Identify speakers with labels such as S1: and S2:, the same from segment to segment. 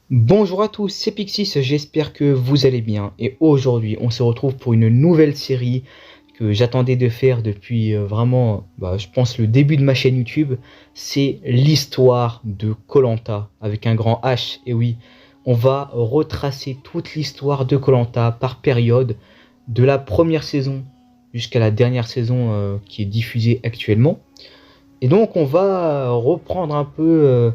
S1: Bonjour à tous, c'est Pixis, j'espère que vous allez bien et aujourd'hui on se retrouve pour une nouvelle série que j'attendais de faire depuis vraiment, je pense le début de ma chaîne YouTube. C'est l'histoire de koh avec un grand H. Et oui, on va retracer toute l'histoire de koh par période, de la première saison jusqu'à la dernière saison qui est diffusée actuellement. Et donc on va reprendre un peu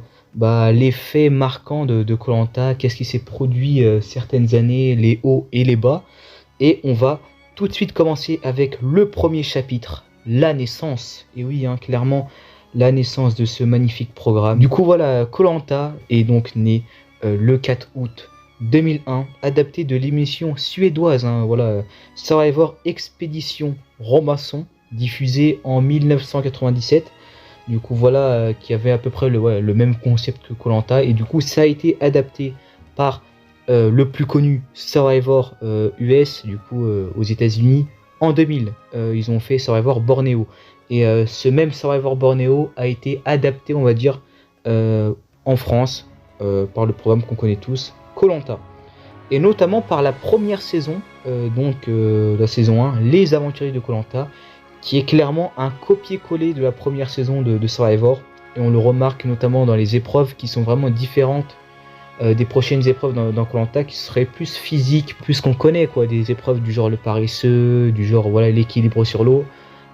S1: les faits marquants de koh, qu'est-ce qui s'est produit certaines années, les hauts et les bas. Et on va tout de suite commencer avec le premier chapitre, la naissance. Et oui, hein, clairement, la naissance de ce magnifique programme. Du coup, voilà, koh est donc né le 4 août 2001, adapté de l'émission suédoise, hein, voilà, Survivor Expedition Robinson, diffusée en 1997. Du coup, voilà, qui avait à peu près le même concept que koh. Et du coup, ça a été adapté par le plus connu Survivor US, du coup, aux États-Unis, en 2000. Ils ont fait Survivor Borneo. Et ce même Survivor Borneo a été adapté, on va dire, en France, par le programme qu'on connaît tous, koh. Et notamment par la première saison, la saison 1, Les Aventuriers de koh, qui est clairement un copier-coller de la première saison de Survivor. Et on le remarque notamment dans les épreuves qui sont vraiment différentes des prochaines épreuves dans koh, qui seraient plus physiques, plus qu'on connaît, quoi, des épreuves du genre le paresseux, du genre voilà l'équilibre sur l'eau.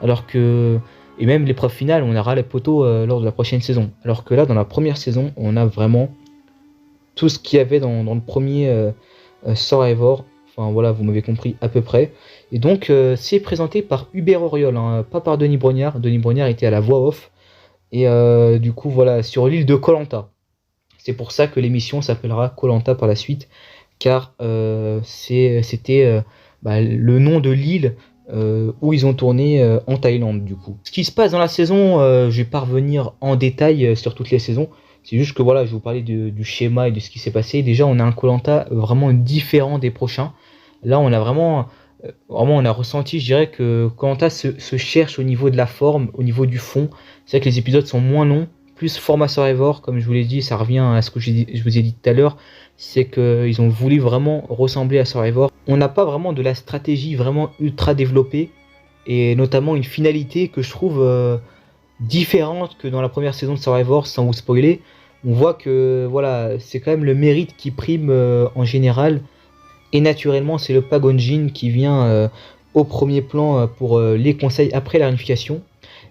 S1: Alors que, et même l'épreuve finale, on aura les poteaux lors de la prochaine saison. Alors que là, dans la première saison, on a vraiment tout ce qu'il y avait dans le premier Survivor. Enfin voilà, vous m'avez compris à peu près. Et donc c'est présenté par Hubert Auriol, hein, pas par Denis Brognard. Denis Brognard était à la voix off. Et du coup voilà, sur l'île de koh. C'est pour ça que l'émission s'appellera koh par la suite. Car c'était le nom de l'île où ils ont tourné en Thaïlande du coup. Ce qui se passe dans la saison, je vais pas revenir en détail sur toutes les saisons. C'est juste que voilà, je vais vous parler du schéma et de ce qui s'est passé. Déjà, on a un koh vraiment différent des prochains. Là, on a vraiment on a ressenti, je dirais, que koh se cherche au niveau de la forme, au niveau du fond. C'est vrai que les épisodes sont moins longs, plus format Survivor, comme je vous l'ai dit, ça revient à ce que je vous ai dit tout à l'heure. C'est qu'ils ont voulu vraiment ressembler à Survivor. On n'a pas vraiment de la stratégie vraiment ultra développée, et notamment une finalité que je trouve différente que dans la première saison de Survivor, sans vous spoiler. On voit que voilà, c'est quand même le mérite qui prime en général. Et naturellement, c'est le Pagonjin qui vient au premier plan pour les conseils après la réunification.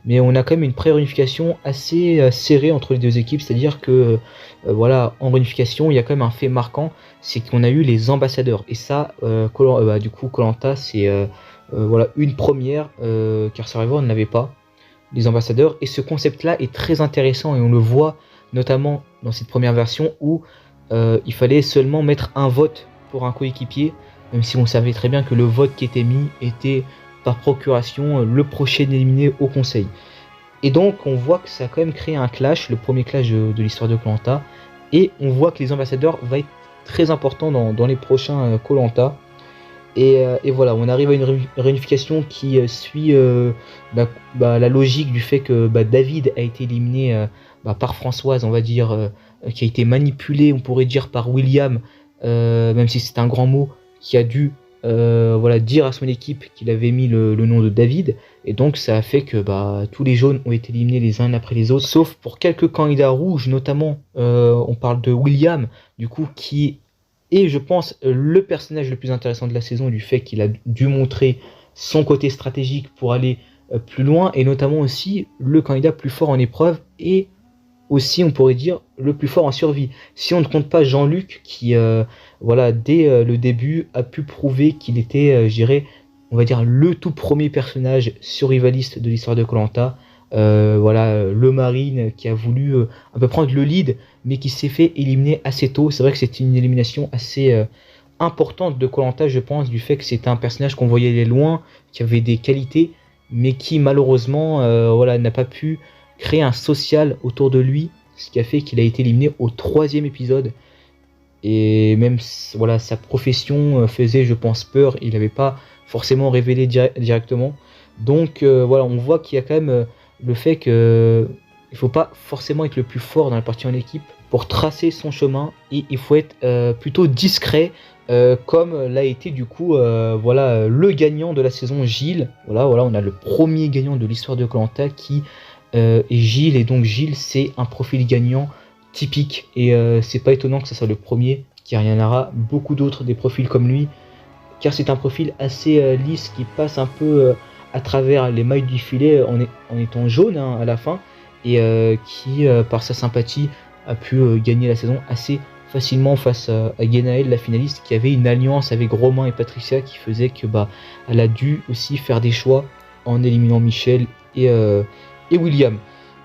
S1: Mais on a quand même une pré-réunification assez serrée entre les deux équipes. C'est-à-dire que voilà, en réunification, il y a quand même un fait marquant, c'est qu'on a eu les ambassadeurs. Et ça, du coup, koh c'est voilà, une première, car Survivor ne l'avait pas, les ambassadeurs. Et ce concept-là est très intéressant et on le voit notamment dans cette première version où il fallait seulement mettre un vote pour un coéquipier, même si on savait très bien que le vote qui était mis était par procuration le prochain éliminé au conseil. Et donc on voit que ça a quand même créé un clash, le premier clash de l'histoire de koh. Et on voit que les ambassadeurs vont être très importants dans les prochains koh. Et voilà, on arrive à une réunification qui suit la logique du fait que David a été éliminé par Françoise, on va dire, qui a été manipulé, on pourrait dire, par William, même si c'est un grand mot, qui a dû dire à son équipe qu'il avait mis le nom de David. Et donc ça a fait que tous les jaunes ont été éliminés les uns après les autres, sauf pour quelques candidats rouges, notamment on parle de William, du coup, qui est, je pense, le personnage le plus intéressant de la saison, du fait qu'il a dû montrer son côté stratégique pour aller plus loin, et notamment aussi le candidat plus fort en épreuve, et aussi on pourrait dire le plus fort en survie. Si on ne compte pas Jean-Luc qui dès le début a pu prouver qu'il était, je dirais, on va dire le tout premier personnage survivaliste de l'histoire de koh. Le marine qui a voulu un peu prendre le lead, mais qui s'est fait éliminer assez tôt. C'est vrai que c'était une élimination assez importante de koh, je pense, du fait que c'était un personnage qu'on voyait aller loin, qui avait des qualités, mais qui malheureusement n'a pas pu créer un social autour de lui, ce qui a fait qu'il a été éliminé au 3e épisode. Et même voilà, sa profession faisait, je pense, peur. Il n'avait pas forcément révélé directement. Donc voilà, on voit qu'il y a quand même le fait que il faut pas forcément être le plus fort dans la partie en équipe. pour tracer son chemin et il faut être plutôt discret comme l'a été du coup voilà le gagnant de la saison Gilles. Voilà, on a le premier gagnant de l'histoire de Koh-Lanta qui est Gilles, et donc Gilles c'est un profil gagnant typique et c'est pas étonnant que ce soit le premier, car il y en aura beaucoup d'autres des profils comme lui, car c'est un profil assez lisse qui passe un peu à travers les mailles du filet en étant jaune à la fin, et qui par sa sympathie a pu gagner la saison assez facilement face à Genaël, la finaliste, qui avait une alliance avec Romain et Patricia qui faisait que elle a dû aussi faire des choix en éliminant Michel et William.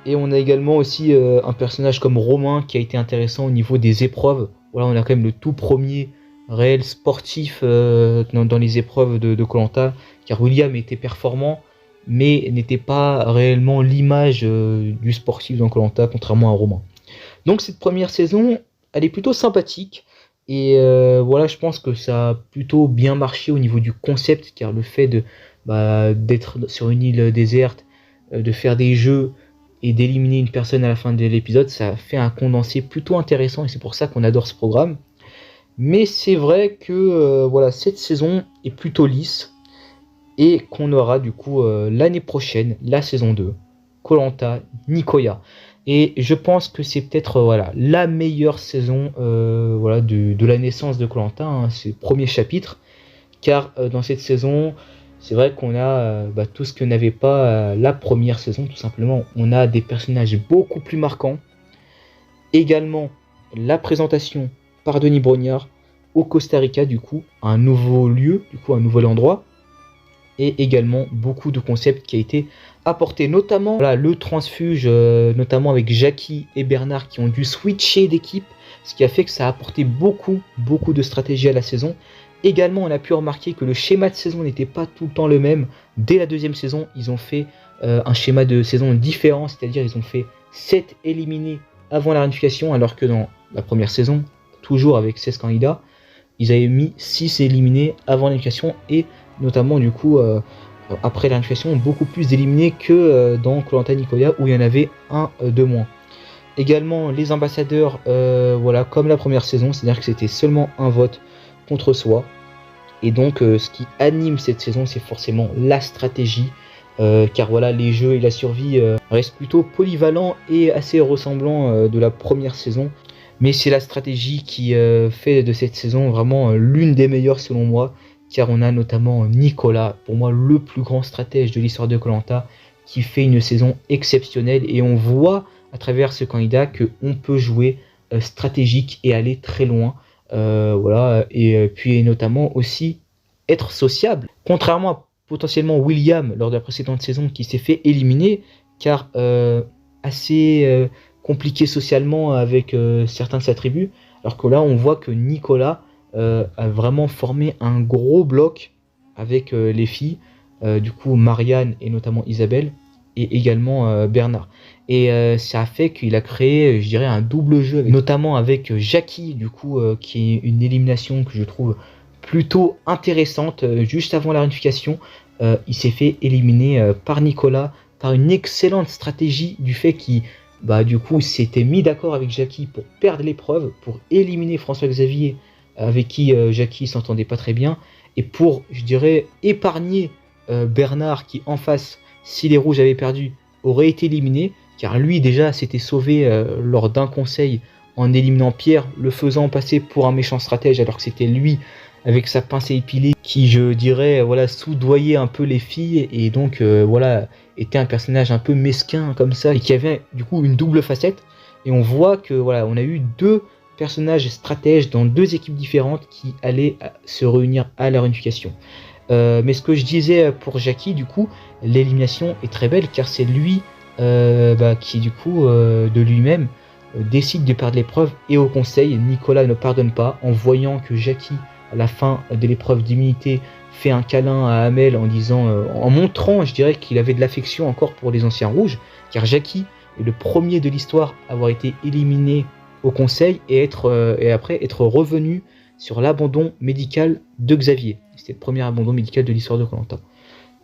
S1: Et on a également aussi un personnage comme Romain qui a été intéressant au niveau des épreuves. Voilà, on a quand même le tout premier réel sportif dans les épreuves de Koh-Lanta, car William était performant mais n'était pas réellement l'image du sportif dans Koh-Lanta, contrairement à Romain. Donc cette première saison, elle est plutôt sympathique, et voilà, je pense que ça a plutôt bien marché au niveau du concept, car le fait d'être sur une île déserte, de faire des jeux et d'éliminer une personne à la fin de l'épisode, ça fait un condensé plutôt intéressant, et c'est pour ça qu'on adore ce programme. Mais c'est vrai que voilà, cette saison est plutôt lisse, et qu'on aura du coup l'année prochaine, la saison 2, Koh-Lanta Nicoya. Et je pense que c'est peut-être voilà, la meilleure saison voilà, de la naissance de Koh-Lanta, hein, c'est le premier chapitre, car dans cette saison, c'est vrai qu'on a tout ce que n'avait pas la première saison, tout simplement. On a des personnages beaucoup plus marquants, également la présentation par Denis Brognard au Costa Rica, du coup, un nouveau lieu, du coup un nouvel endroit, et également beaucoup de concepts qui a été apporté, notamment voilà, le transfuge, notamment avec Jackie et Bernard qui ont dû switcher d'équipe, ce qui a fait que ça a apporté beaucoup de stratégie à la saison. Également, on a pu remarquer que le schéma de saison n'était pas tout le temps le même. Dès la deuxième saison, ils ont fait un schéma de saison différent, c'est-à-dire ils ont fait 7 éliminés avant la réunification, alors que dans la première saison, toujours avec 16 candidats, ils avaient mis 6 éliminés avant la réunification, et notamment du coup après la réunification, beaucoup plus d'éliminés que dans Koh-Lanta Nicoya où il y en avait un de moins. Également les ambassadeurs, voilà, comme la première saison, c'est-à-dire que c'était seulement un vote contre soi. Et donc ce qui anime cette saison, c'est forcément la stratégie, car voilà, les jeux et la survie restent plutôt polyvalents et assez ressemblants de la première saison. Mais c'est la stratégie qui fait de cette saison vraiment l'une des meilleures selon moi, car on a notamment Nicolas, pour moi le plus grand stratège de l'histoire de Koh-Lanta, qui fait une saison exceptionnelle, et on voit à travers ce candidat qu'on peut jouer stratégique et aller très loin, voilà, et puis notamment aussi être sociable, contrairement à potentiellement William lors de la précédente saison qui s'est fait éliminer, car assez compliqué socialement avec certains de ses attributs, alors que là on voit que Nicolas a vraiment formé un gros bloc avec les filles, du coup Marianne et notamment Isabelle, et également Bernard. Et ça a fait qu'il a créé, je dirais, un double jeu, notamment avec Jackie, du coup, qui est une élimination que je trouve plutôt intéressante. Juste avant la réunification, il s'est fait éliminer par Nicolas, par une excellente stratégie du fait qu'il du coup s'était mis d'accord avec Jackie pour perdre l'épreuve, pour éliminer François-Xavier, avec qui Jackie s'entendait pas très bien, et pour, je dirais, épargner Bernard, qui en face, si les rouges avaient perdu, aurait été éliminé, car lui déjà s'était sauvé lors d'un conseil en éliminant Pierre, le faisant passer pour un méchant stratège, alors que c'était lui, avec sa pince à épiler, qui, je dirais, voilà, soudoyait un peu les filles, et donc voilà, était un personnage un peu mesquin comme ça, et qui avait du coup une double facette. Et on voit que voilà, on a eu deux personnages stratèges dans deux équipes différentes qui allaient se réunir à la réunification. Mais ce que je disais pour Jackie, du coup, l'élimination est très belle, car c'est lui qui, du coup, de lui-même, décide de perdre l'épreuve, et au conseil, Nicolas ne pardonne pas, en voyant que Jackie, à la fin de l'épreuve d'immunité, fait un câlin à Amel en disant, en montrant, je dirais, qu'il avait de l'affection encore pour les anciens rouges, car Jackie est le premier de l'histoire à avoir été éliminé au conseil et après être revenu sur l'abandon médical de Xavier. C'était le premier abandon médical de l'histoire de Koh-Lanta.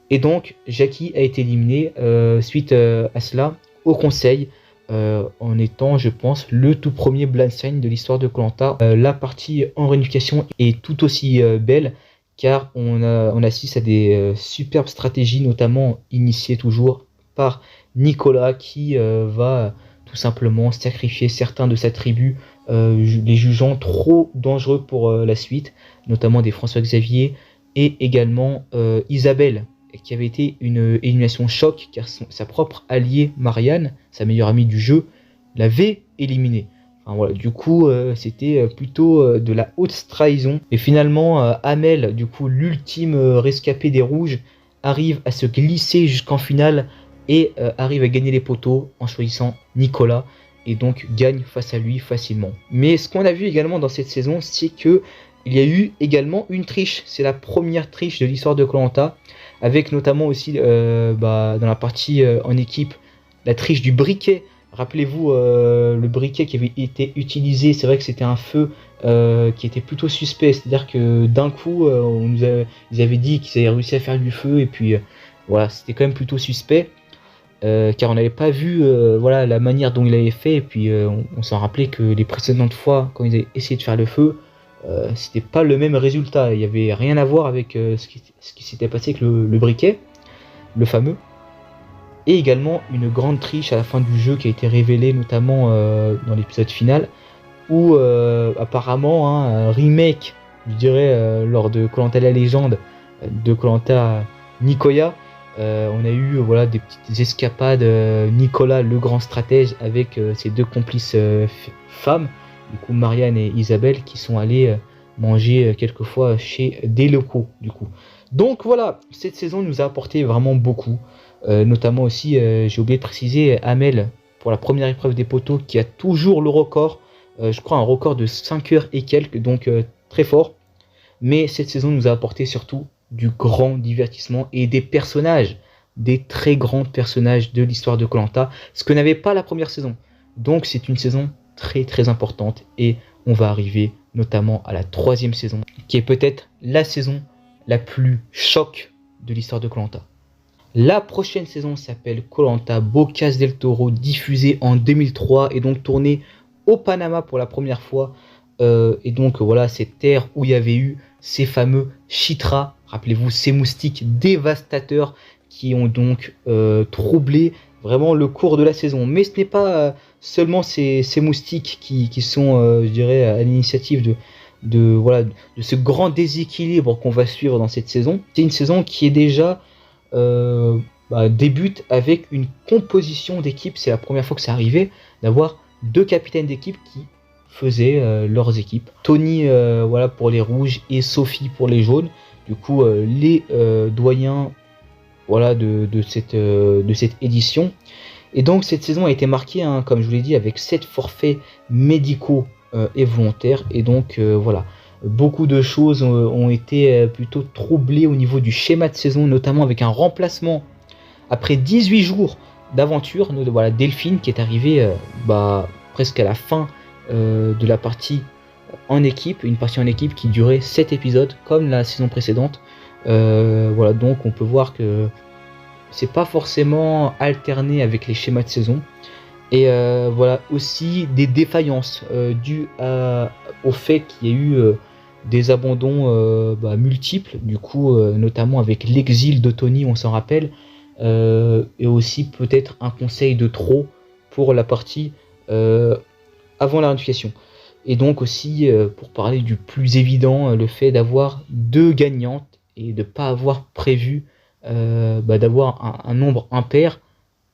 S1: Et donc Jackie a été éliminé suite à cela au conseil en étant, je pense, le tout premier blindside de l'histoire de koh. La partie en réunification est tout aussi belle, car on assiste à des superbes stratégies, notamment initiées toujours par Nicolas, qui va tout simplement sacrifier certains de sa tribu, les jugeant trop dangereux pour la suite, notamment des François Xavier et également Isabelle, qui avait été une élimination choc, car sa propre alliée Marianne, sa meilleure amie du jeu, l'avait éliminée. Enfin, voilà, du coup, c'était plutôt de la haute trahison. Et finalement, Amel, du coup, l'ultime rescapé des Rouges, arrive à se glisser jusqu'en finale et arrive à gagner les poteaux en choisissant Nicolas, et donc gagne face à lui facilement. Mais ce qu'on a vu également dans cette saison, c'est que il y a eu également une triche. C'est la première triche de l'histoire de koh, avec notamment aussi dans la partie en équipe, la triche du briquet. Rappelez-vous le briquet qui avait été utilisé, c'est vrai que c'était un feu qui était plutôt suspect, c'est-à-dire que d'un coup ils avaient dit qu'ils avaient réussi à faire du feu, et puis voilà, c'était quand même plutôt suspect, car on n'avait pas vu voilà, la manière dont il avait fait, et puis on s'en rappelait que les précédentes fois quand ils avaient essayé de faire le feu, c'était pas le même résultat, il n'y avait rien à voir avec ce qui s'était passé avec le briquet, le fameux. Et également une grande triche à la fin du jeu qui a été révélée notamment dans l'épisode final, où apparemment un remake, je dirais, lors de koh la légende de koh Nicoya, on a eu voilà, des petites escapades, Nicolas le grand stratège avec ses deux complices femmes, du coup Marianne et Isabelle, qui sont allées manger quelquefois chez des locaux du coup. Donc voilà, cette saison nous a apporté vraiment beaucoup. Notamment aussi, j'ai oublié de préciser, Amel, pour la première épreuve des poteaux, qui a toujours le record, je crois un record de 5 heures et quelques, donc très fort. Mais cette saison nous a apporté surtout du grand divertissement et des personnages, des très grands personnages de l'histoire de koh, ce que n'avait pas la première saison. Donc c'est une saison très très importante, et on va arriver notamment à la 3e saison, qui est peut-être la saison la plus choc de l'histoire de koh. La prochaine saison s'appelle koh Bocas del Toro, diffusée en 2003 et donc tournée au Panama pour la première fois. Et donc voilà, cette terre où il y avait eu ces fameux Chitras, rappelez-vous, ces moustiques dévastateurs qui ont donc troublé vraiment le cours de la saison. Mais ce n'est pas seulement ces moustiques qui sont, je dirais, à l'initiative voilà, de ce grand déséquilibre qu'on va suivre dans cette saison. C'est une saison qui est déjà débute avec une composition d'équipe. C'est la première fois que c'est arrivé d'avoir 2 capitaines d'équipe qui faisaient leurs équipes. Tony voilà, pour les rouges et Sophie pour les jaunes. Du coup les doyens voilà, de cette édition. Et donc cette saison a été marquée, hein, comme je vous l'ai dit, avec 7 forfaits médicaux et volontaires. Et donc voilà, beaucoup de choses ont été plutôt troublées au niveau du schéma de saison, notamment avec un remplacement après 18 jours d'aventure. Voilà, Delphine qui est arrivée presque à la fin de la partie en équipe, une partie en équipe qui durait 7 épisodes comme la saison précédente. Voilà, donc on peut voir que c'est pas forcément alterné avec les schémas de saison. Et voilà aussi des défaillances dues au fait qu'il y a eu des abandons multiples, du coup notamment avec l'exil de Tony, on s'en rappelle, et aussi peut-être un conseil de trop pour la partie avant la réunification. Et donc aussi, pour parler du plus évident, le fait d'avoir 2 gagnantes et de ne pas avoir prévu d'avoir un nombre impair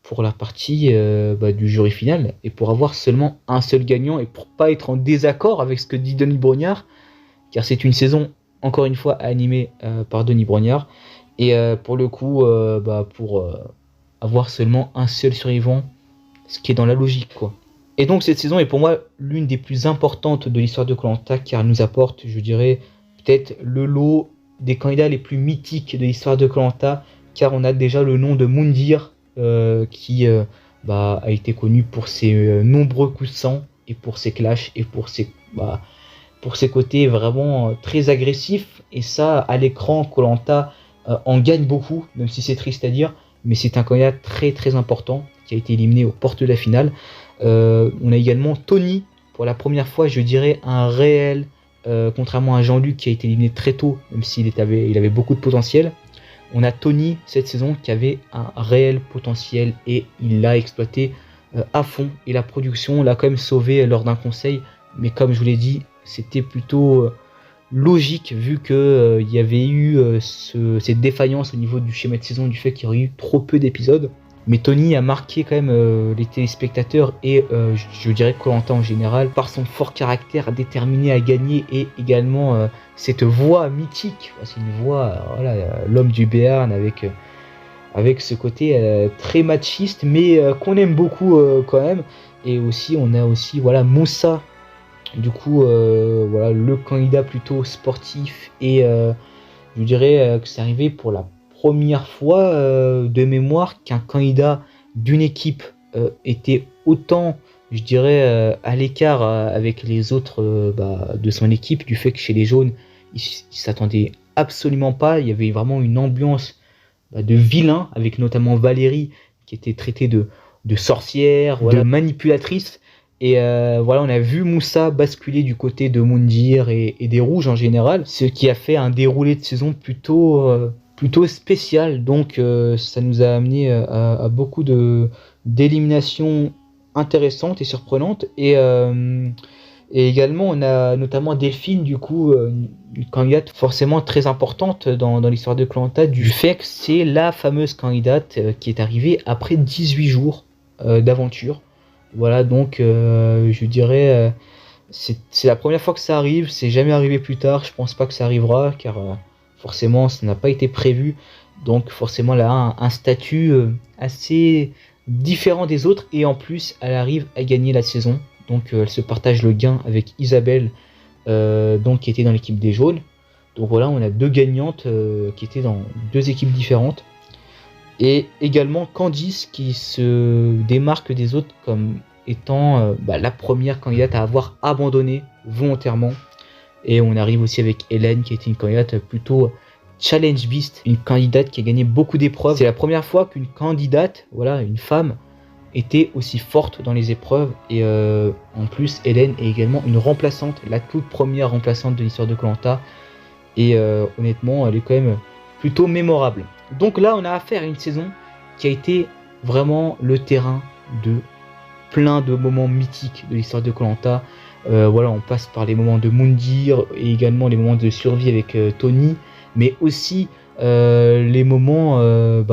S1: pour la partie du jury final, et pour avoir seulement un seul gagnant, et pour pas être en désaccord avec ce que dit Denis Brognard, car c'est une saison, encore une fois, animée par Denis Brognard, et pour le coup, pour avoir seulement un seul survivant, ce qui est dans la logique, quoi. Et donc cette saison est pour moi l'une des plus importantes de l'histoire de koh, car elle nous apporte, je dirais, peut-être le lot des candidats les plus mythiques de l'histoire de koh, car on a déjà le nom de Moundir, qui a été connu pour ses nombreux coups de sang, et pour ses clashs, et pour ses côtés vraiment très agressifs. Et ça, à l'écran, koh en gagne beaucoup, même si c'est triste à dire, mais c'est un candidat très très important qui a été éliminé aux portes de la finale. On a également Tony, pour la première fois, je dirais un réel, contrairement à Jean-Luc qui a été éliminé très tôt, même s'il il avait beaucoup de potentiel. On a Tony cette saison qui avait un réel potentiel et il l'a exploité à fond. Et la production l'a quand même sauvé lors d'un conseil, mais comme je vous l'ai dit, c'était plutôt logique vu que il y avait eu cette défaillance au niveau du schéma de saison, du fait qu'il y aurait eu trop peu d'épisodes. Mais Tony a marqué quand même les téléspectateurs et je dirais Koh-Lanta en général par son fort caractère déterminé à gagner et également cette voix mythique. C'est une voix, voilà, l'homme du Béarn avec ce côté très machiste mais qu'on aime beaucoup quand même. Et aussi on a aussi voilà Moussa, du coup voilà le candidat plutôt sportif et je dirais que c'est arrivé pour la première fois de mémoire qu'un candidat d'une équipe était autant, je dirais, à l'écart avec les autres de son équipe, du fait que chez les jaunes, il s'attendait absolument pas. Il y avait vraiment une ambiance de vilain, avec notamment Valérie qui était traitée de sorcière, voilà, de manipulatrice. Et voilà, on a vu Moussa basculer du côté de Moundir et des rouges en général, ce qui a fait un déroulé de saison plutôt spécial. Donc ça nous a amené à beaucoup d'éliminations intéressantes et surprenantes. Et également, on a notamment Delphine, du coup, une candidate forcément très importante dans l'histoire de Koh-Lanta, du fait que c'est la fameuse candidate qui est arrivée après 18 jours d'aventure. Voilà, donc je dirais, c'est la première fois que ça arrive, c'est jamais arrivé plus tard, je pense pas que ça arrivera, car forcément ça n'a pas été prévu, donc forcément elle a un statut assez différent des autres, et en plus elle arrive à gagner la saison, donc elle se partage le gain avec Isabelle, donc, qui était dans l'équipe des jaunes. Donc voilà, on a deux gagnantes qui étaient dans deux équipes différentes. Et également Candice qui se démarque des autres comme étant la première candidate à avoir abandonné volontairement. Et on arrive aussi avec Hélène qui était une candidate plutôt challenge beast, une candidate qui a gagné beaucoup d'épreuves. C'est la première fois qu'une candidate, voilà, une femme, était aussi forte dans les épreuves. Et en plus, Hélène est également une remplaçante, la toute première remplaçante de l'histoire de Koh-Lanta. Et honnêtement, elle est quand même plutôt mémorable. Donc là, on a affaire à une saison qui a été vraiment le terrain de plein de moments mythiques de l'histoire de Koh-Lanta. Voilà, on passe par les moments de Moundir et également les moments de survie avec Tony, mais aussi les moments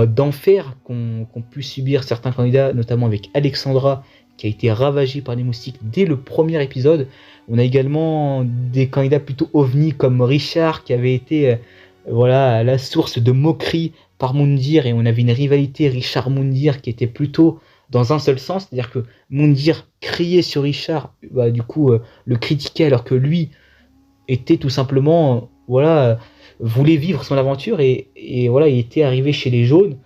S1: d'enfer qu'ont pu subir certains candidats, notamment avec Alexandra, qui a été ravagée par les moustiques dès le premier épisode. On a également des candidats plutôt ovnis comme Richard, qui avait été voilà, la source de moquerie par Moundir, et on avait une rivalité Richard-Moundir qui était plutôt dans un seul sens, c'est-à-dire que Moundir criait sur Richard, du coup le critiquait, alors que lui était tout simplement, voilà, voulait vivre son aventure, et voilà, il était arrivé chez les jaunes,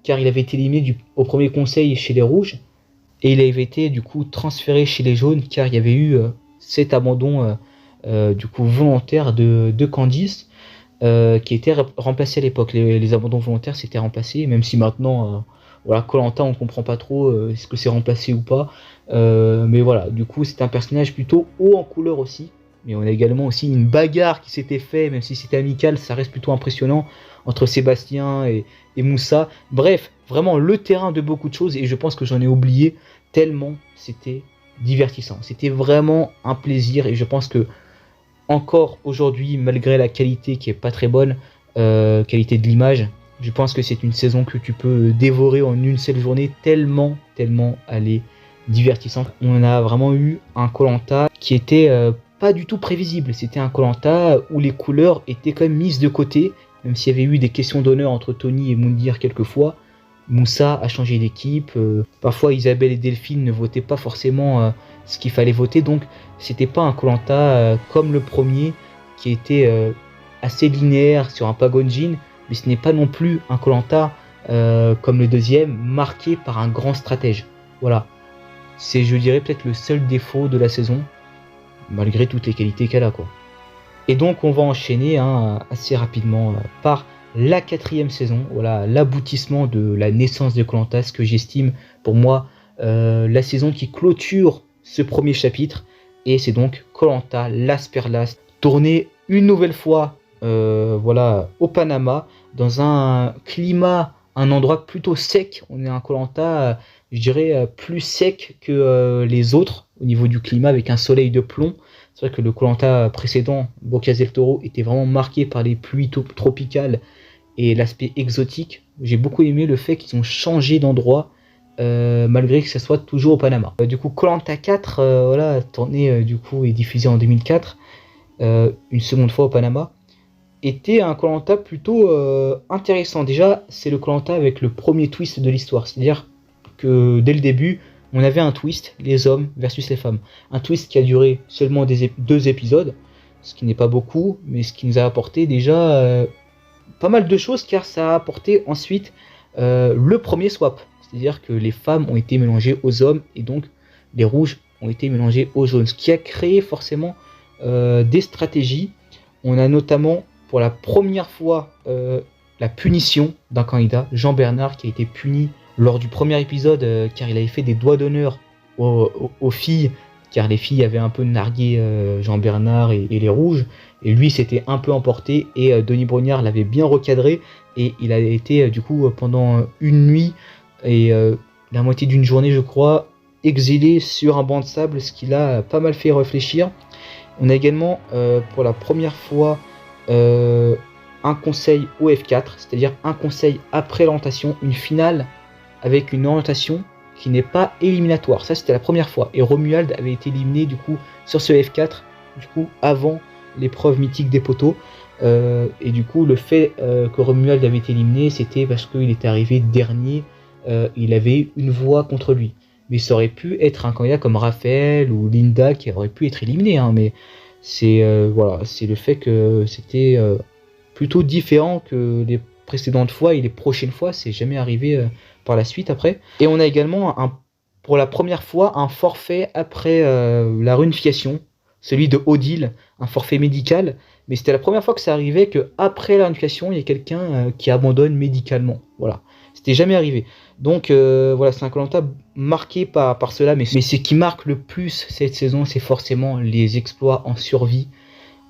S1: car il avait été éliminé au premier conseil chez les rouges, et il avait été du coup transféré chez les jaunes, car il y avait eu cet abandon du coup volontaire de Candice, qui était remplacé à l'époque. Les abandons volontaires s'étaient remplacés, même si maintenant voilà, Koh-Lanta on comprend pas trop est-ce que c'est remplacé ou pas, mais voilà, du coup c'est un personnage plutôt haut en couleur aussi. Mais on a également aussi une bagarre qui s'était fait, même si c'était amical, ça reste plutôt impressionnant, entre Sébastien et Moussa. Bref, vraiment le terrain de beaucoup de choses, et je pense que j'en ai oublié tellement c'était divertissant. C'était vraiment un plaisir, et je pense que encore aujourd'hui, malgré la qualité qui est pas très bonne, qualité de l'image, je pense que c'est une saison que tu peux dévorer en une seule journée, tellement elle est divertissante. On a vraiment eu un Koh-Lanta qui était pas du tout prévisible. C'était un Koh-Lanta où les couleurs étaient quand même mises de côté, même s'il y avait eu des questions d'honneur entre Tony et Moundir quelquefois. Moussa a changé d'équipe, parfois Isabelle et Delphine ne votaient pas forcément ce qu'il fallait voter, donc c'était pas un Koh-Lanta comme le premier qui était assez linéaire sur un Pagonjin, mais ce n'est pas non plus un Koh-Lanta comme le deuxième, marqué par un grand stratège. Voilà, c'est, je dirais, peut-être le seul défaut de la saison, malgré toutes les qualités qu'elle a, quoi. Et donc on va enchaîner assez rapidement par la 4e saison, voilà, l'aboutissement de la naissance de Koh-Lanta, ce que j'estime pour moi la saison qui clôture ce premier chapitre. Et c'est donc Koh Lanta Las Perlas, tourné une nouvelle fois voilà, au Panama, dans un climat, un endroit plutôt sec. On est à Koh Lanta, je dirais, plus sec que les autres au niveau du climat, avec un soleil de plomb. C'est vrai que le Koh Lanta précédent, Bocas del Toro, était vraiment marqué par les pluies tropicales et l'aspect exotique. J'ai beaucoup aimé le fait qu'ils ont changé d'endroit, malgré que ça soit toujours au Panama. Du coup, Koh Lanta 4, voilà, tourné du coup et diffusé en 2004, une seconde fois au Panama, était un Koh Lanta plutôt intéressant. Déjà, c'est le Koh Lanta avec le premier twist de l'histoire, c'est-à-dire que dès le début, on avait un twist, les hommes versus les femmes. Un twist qui a duré seulement 2 épisodes, ce qui n'est pas beaucoup, mais ce qui nous a apporté déjà pas mal de choses, car ça a apporté ensuite le premier swap. C'est-à-dire que les femmes ont été mélangées aux hommes, et donc les rouges ont été mélangés aux jaunes. Ce qui a créé forcément des stratégies. On a notamment, pour la première fois, la punition d'un candidat, Jean Bernard, qui a été puni lors du premier épisode, car il avait fait des doigts d'honneur aux filles, car les filles avaient un peu nargué Jean Bernard et les rouges, et lui s'était un peu emporté, et Denis Brognard l'avait bien recadré, et il a été du coup pendant une nuit et la moitié d'une journée, je crois, exilé sur un banc de sable, ce qui l'a pas mal fait réfléchir. On a également pour la première fois un conseil au F4, c'est-à-dire un conseil après l'orientation, une finale avec une orientation qui n'est pas éliminatoire. Ça, c'était la première fois. Et Romuald avait été éliminé du coup sur ce F4, du coup avant l'épreuve mythique des poteaux. Et du coup, le fait que Romuald avait été éliminé, c'était parce qu'il était arrivé dernier. Il avait une voix contre lui. Mais ça aurait pu être un candidat comme Raphaël ou Linda qui aurait pu être éliminé. Hein, mais c'est voilà, c'est le fait que c'était plutôt différent que les précédentes fois et les prochaines fois. C'est jamais arrivé par la suite après. Et on a également pour la première fois un forfait après la réunification, celui de Odile, un forfait médical. Mais c'était la première fois que ça arrivait qu'après la réunification, il y a quelqu'un qui abandonne médicalement. Voilà. C'était jamais arrivé. Donc voilà, c'est un Koh Lanta marqué par cela, mais ce qui marque le plus cette saison, c'est forcément les exploits en survie.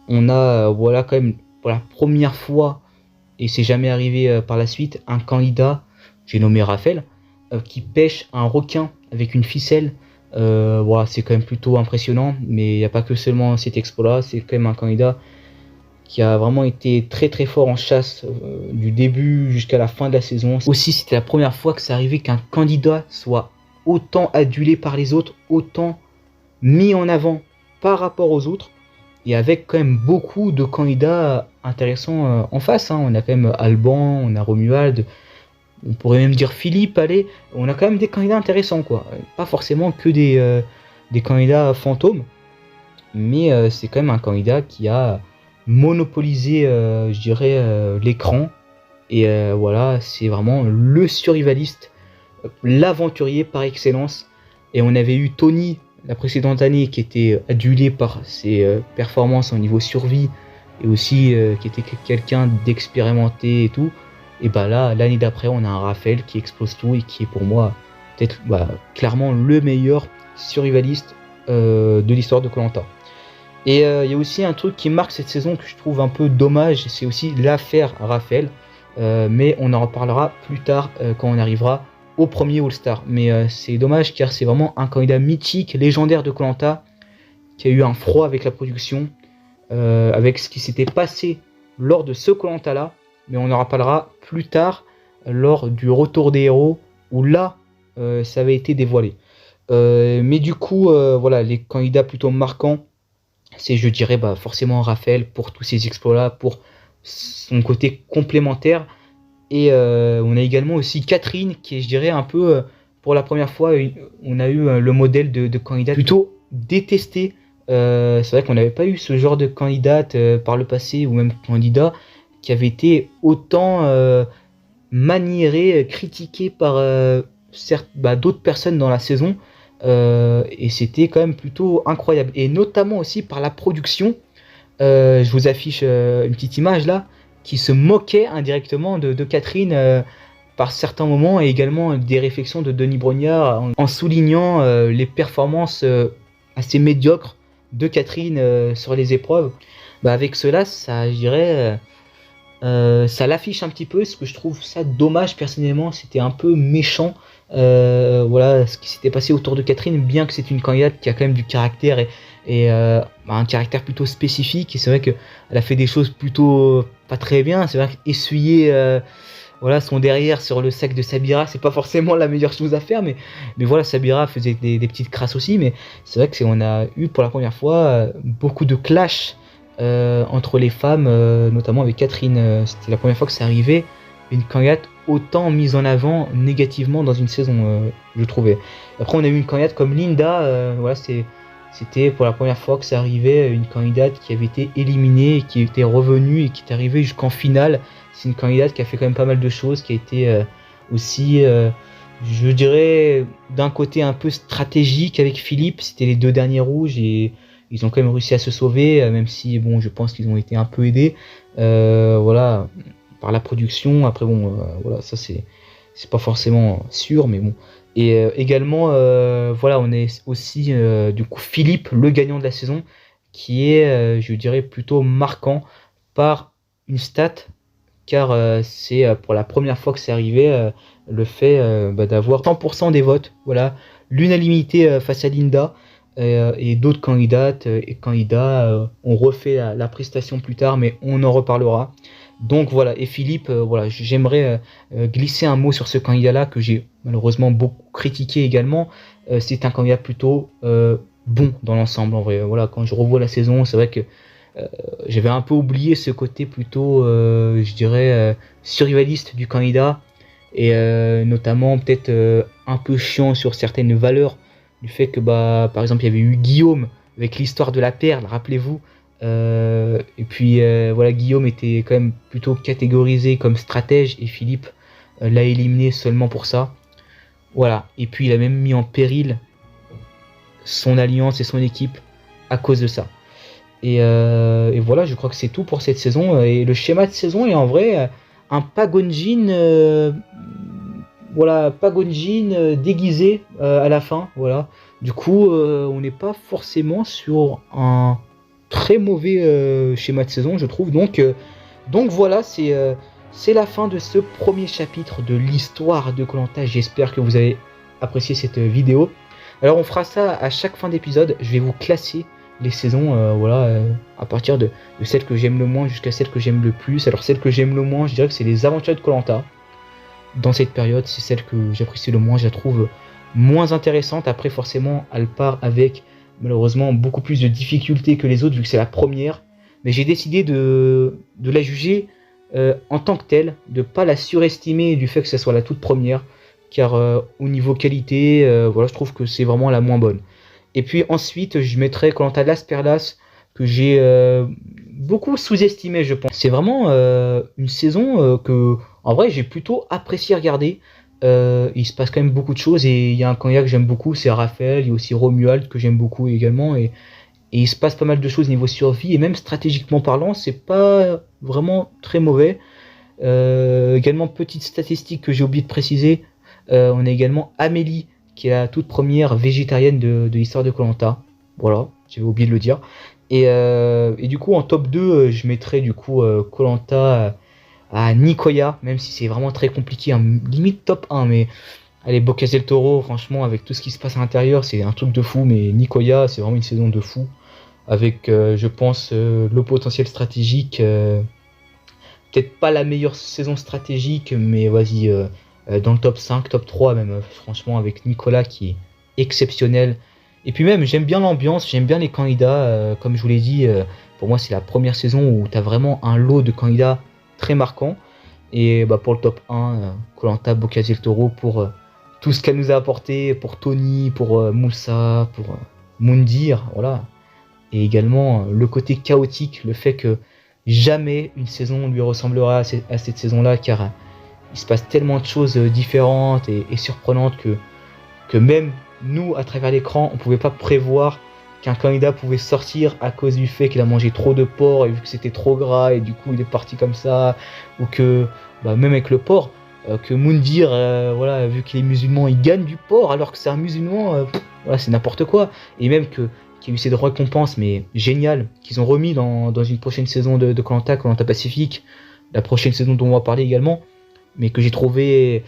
S1: On a voilà quand même pour la première fois, et c'est jamais arrivé par la suite, un candidat, j'ai nommé Raphaël, qui pêche un requin avec une ficelle. Voilà, c'est quand même plutôt impressionnant, mais il n'y a pas que seulement cet exploit-là, c'est quand même un candidat qui a vraiment été très très fort en chasse du début jusqu'à la fin de la saison. Aussi, c'était la première fois que ça arrivait qu'un candidat soit autant adulé par les autres, autant mis en avant par rapport aux autres, et avec quand même beaucoup de candidats intéressants en face. Hein. On a quand même Alban, on a Romuald, on pourrait même dire Philippe, allez, on a quand même des candidats intéressants, quoi. Pas forcément que des candidats fantômes, mais c'est quand même un candidat qui a monopoliser je dirais l'écran, et voilà, c'est vraiment le survivaliste, l'aventurier par excellence. Et on avait eu Tony la précédente année qui était adulé par ses performances au niveau survie, et aussi qui était quelqu'un d'expérimenté et tout. Et bah là, l'année d'après, on a un Raphaël qui explose tout et qui est pour moi peut-être clairement le meilleur survivaliste de l'histoire de Koh Lanta. Et il y a aussi un truc qui marque cette saison que je trouve un peu dommage, c'est aussi l'affaire Raphaël, mais on en reparlera plus tard quand on arrivera au premier All-Star. Mais c'est dommage car c'est vraiment un candidat mythique, légendaire de Koh Lanta, qui a eu un froid avec la production, avec ce qui s'était passé lors de ce Koh Lanta là, mais on en reparlera plus tard lors du retour des héros, où là ça avait été dévoilé. Mais du coup, voilà, les candidats plutôt marquants, c'est, je dirais, forcément Raphaël pour tous ses exploits-là, pour son côté complémentaire. Et on a également aussi Catherine, qui est, je dirais, un peu, pour la première fois, on a eu le modèle de candidate plutôt détesté. C'est vrai qu'on n'avait pas eu ce genre de candidate par le passé, ou même candidat, qui avait été autant maniéré, critiqué par d'autres personnes dans la saison. Et c'était quand même plutôt incroyable, et notamment aussi par la production. Je vous affiche une petite image là qui se moquait indirectement de Catherine par certains moments et également des réflexions de Denis Brognard en soulignant les performances assez médiocres de Catherine sur les épreuves. Bah, avec cela, ça, je dirais, ça l'affiche un petit peu, ce que je trouve ça dommage personnellement. C'était un peu méchant, voilà, ce qui s'était passé autour de Catherine, bien que c'est une candidate qui a quand même du caractère et un caractère plutôt spécifique. Et c'est vrai qu'elle a fait des choses plutôt pas très bien. C'est vrai qu'essuyer voilà, son derrière sur le sac de Sabira, c'est pas forcément la meilleure chose à faire, mais voilà, Sabira faisait des petites crasses aussi. Mais c'est vrai que on a eu pour la première fois beaucoup de clash entre les femmes, notamment avec Catherine. C'était la première fois que ça arrivait, une candidate autant mise en avant négativement dans une saison, je trouvais. Après, on a eu une candidate comme Linda, voilà, c'était pour la première fois que ça arrivait, une candidate qui avait été éliminée, qui était revenue et qui est arrivée jusqu'en finale. C'est une candidate qui a fait quand même pas mal de choses, qui a été aussi, je dirais, d'un côté un peu stratégique avec Philippe. C'était les 2 derniers rouges et ils ont quand même réussi à se sauver, même si bon, je pense qu'ils ont été un peu aidés, voilà, par la production. Après bon, voilà, ça c'est pas forcément sûr, mais bon. Et également, voilà, on est aussi du coup Philippe, le gagnant de la saison, qui est, je dirais, plutôt marquant par une stat, car c'est pour la première fois que c'est arrivé, le fait d'avoir 100% des votes, voilà, l'unanimité face à Linda, et d'autres candidates et candidats ont refait la prestation plus tard, mais on en reparlera. Donc voilà, et Philippe, voilà, j'aimerais glisser un mot sur ce candidat-là que j'ai malheureusement beaucoup critiqué également. C'est un candidat plutôt bon dans l'ensemble, en vrai. Voilà, quand je revois la saison, c'est vrai que j'avais un peu oublié ce côté plutôt, je dirais, survivaliste du candidat, et notamment peut-être un peu chiant sur certaines valeurs, du fait que bah par exemple il y avait eu Guillaume avec l'histoire de la perle, rappelez-vous, et puis voilà, Guillaume était quand même plutôt catégorisé comme stratège et Philippe l'a éliminé seulement pour ça. Voilà, et puis il a même mis en péril son alliance et son équipe à cause de ça. Et voilà, je crois que c'est tout pour cette saison. Et le schéma de saison est en vrai un Pagonjin, voilà, Pagonjin déguisé à la fin. Voilà. Du coup, on n'est pas forcément sur un très mauvais schéma de saison, je trouve. Donc voilà, c'est la fin de ce premier chapitre de l'histoire de Koh-Lanta. J'espère que vous avez apprécié cette vidéo. Alors on fera ça à chaque fin d'épisode. Je vais vous classer les saisons, voilà, à partir de celles que j'aime le moins jusqu'à celles que j'aime le plus. Alors celles que j'aime le moins, je dirais que c'est les aventures de Koh-Lanta. Dans cette période, c'est celle que j'apprécie le moins. Je la trouve moins intéressante. Après, forcément, elle part avec malheureusement beaucoup plus de difficultés que les autres, vu que c'est la première. Mais j'ai décidé de la juger en tant que telle, de pas la surestimer du fait que ce soit la toute première, car au niveau qualité, voilà, je trouve que c'est vraiment la moins bonne. Et puis ensuite, je mettrai Koh-Lanta de Las Perlas, que j'ai beaucoup sous-estimé, je pense. C'est vraiment une saison que, en vrai, j'ai plutôt apprécié regarder. Il se passe quand même beaucoup de choses, et il y a un candidat que j'aime beaucoup, c'est Raphaël. Il y a aussi Romuald que j'aime beaucoup également, et il se passe pas mal de choses niveau survie, et même stratégiquement parlant, c'est pas vraiment très mauvais. Également, petite statistique que j'ai oublié de préciser, on a également Amélie, qui est la toute première végétarienne de l'histoire de Koh-Lanta. Voilà, j'avais oublié de le dire. Et du coup, en top 2, je mettrais du coup Koh-Lanta à Nicoya, même si c'est vraiment très compliqué, hein, limite top 1, mais allez, Bocas del Toro, franchement, avec tout ce qui se passe à l'intérieur, c'est un truc de fou, mais Nicoya, c'est vraiment une saison de fou, avec, je pense, le potentiel stratégique, peut-être pas la meilleure saison stratégique, mais vas-y, dans le top 5, top 3 même, franchement, avec Nicolas qui est exceptionnel. Et puis même, j'aime bien l'ambiance, j'aime bien les candidats, comme je vous l'ai dit, pour moi c'est la première saison où tu as vraiment un lot de candidats très marquants. Et bah, pour le top 1, Koh-Lanta, Bocas del Toro, pour tout ce qu'elle nous a apporté, pour Tony, pour Moussa, pour Moundir, voilà. Et également le côté chaotique, le fait que jamais une saison lui ressemblera à cette saison-là, car il se passe tellement de choses différentes et surprenantes que même nous, à travers l'écran, on pouvait pas prévoir qu'un candidat pouvait sortir à cause du fait qu'il a mangé trop de porc et vu que c'était trop gras et du coup il est parti comme ça, ou que bah, même avec le porc, que Moundir, voilà, vu qu'il est musulman, il gagne du porc alors que c'est un musulman, voilà, c'est n'importe quoi. Et même qu'il y a eu ces récompenses, mais géniales, qu'ils ont remis dans une prochaine saison de Koh Lanta Pacifique, la prochaine saison dont on va parler également, mais que j'ai trouvé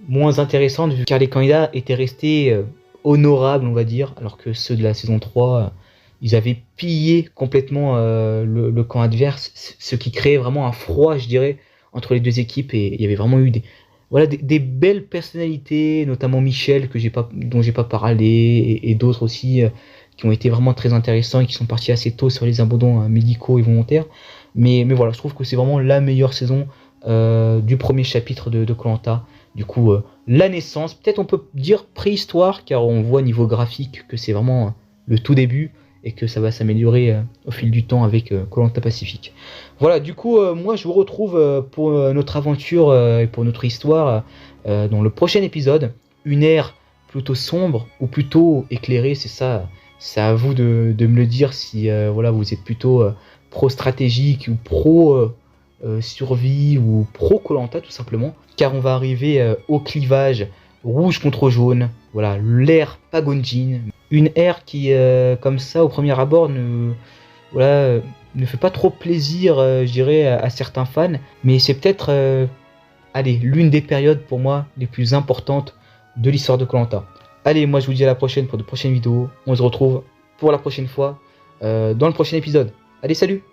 S1: moins intéressante car les candidats étaient restés honorables, on va dire, alors que ceux de la saison 3, ils avaient pillé complètement le camp adverse, ce qui créait vraiment un froid, je dirais, entre les deux équipes. Et il y avait vraiment eu des belles personnalités, notamment Michel, dont j'ai pas parlé, et d'autres aussi qui ont été vraiment très intéressants et qui sont partis assez tôt sur les abandons médicaux et volontaires. Mais voilà, je trouve que c'est vraiment la meilleure saison du premier chapitre de Koh Lanta. Du coup, la naissance, peut-être on peut dire préhistoire, car on voit niveau graphique que c'est vraiment le tout début et que ça va s'améliorer au fil du temps avec Koh Lanta Pacifique. Voilà, du coup, moi je vous retrouve pour notre aventure et pour notre histoire dans le prochain épisode. Une ère plutôt sombre ou plutôt éclairée, c'est ça. C'est à vous de me le dire si voilà, vous êtes plutôt pro-stratégique ou pro-survie ou pro-Koh Lanta tout simplement. Car on va arriver au clivage rouge contre jaune. Voilà, l'ère Pagonjin. Une ère qui, comme ça, au premier abord, ne fait pas trop plaisir, je dirais, à certains fans. Mais c'est peut-être, allez, l'une des périodes pour moi les plus importantes de l'histoire de Koh Lanta. Allez, moi je vous dis à la prochaine pour de prochaines vidéos. On se retrouve pour la prochaine fois dans le prochain épisode. Allez, salut!